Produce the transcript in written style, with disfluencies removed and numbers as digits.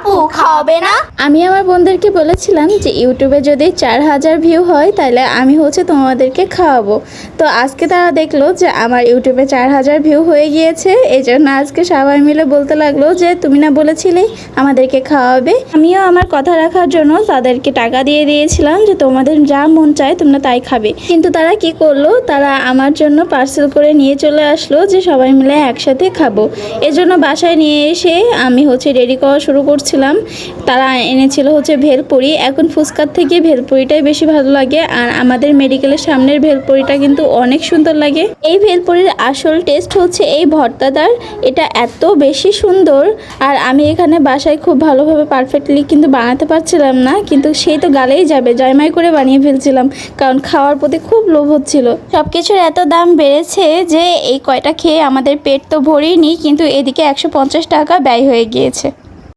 আপু খাওয়াবে না? আমি আমার বোনদেরকে বলেছিলাম যে ইউটিউবে যদি 4000 ভিউ হয় তাহলে আমি তোমাদেরকে খাওয়াবো। তো আজকে তারা দেখলো যে আমার ইউটিউবে 4000 ভিউ হয়ে গিয়েছে, এই জন্য আজকে সবাই মিলে বলতে লাগলো যে তুমি না বলেছিলে আমাদেরকে খাওয়াবে। আমিও আমার কথা রাখার জন্য তাদেরকে টাকা দিয়ে দিয়েছিলাম যে তোমাদের যা মন চায় তোমরা তাই খাবে। কিন্তু তারা কি করলো, তারা আমার জন্য পার্সেল করে নিয়ে চলে আসলো যে সবাই মিলে একসাথে খাবো। এজন্য বাসায় নিয়ে এসে আমি রেডি করা শুরু করছিলাম। তারা এনেছিল ভেলপুরি। এখন ফুচকার থেকে ভেলপুরিটাই বেশি ভালো লাগে, আর আমাদের মেডিকেলের সামনের ভেলপুরিটা কিন্তু অনেক সুন্দর লাগে। এই ভেলপুরির আসল টেস্ট এই ভর্তাদার, এটা এত বেশি সুন্দর। আর আমি এখানে বাসায় খুব ভালোভাবে পারফেক্টলি কিন্তু বানাতে পারছিলাম না, কিন্তু সেই তো গালেই যাবে জয়মাই করে বানিয়ে ফেলছিলাম, কারণ খাওয়ার প্রতি খুব লোভ হচ্ছিল। সব কিছুর এত দাম বেড়েছে যে এই কয়টা খেয়ে আমাদের পেট তো ভরেইনি, কিন্তু এদিকে 150 টাকা ব্যয় হয়ে গিয়েছে।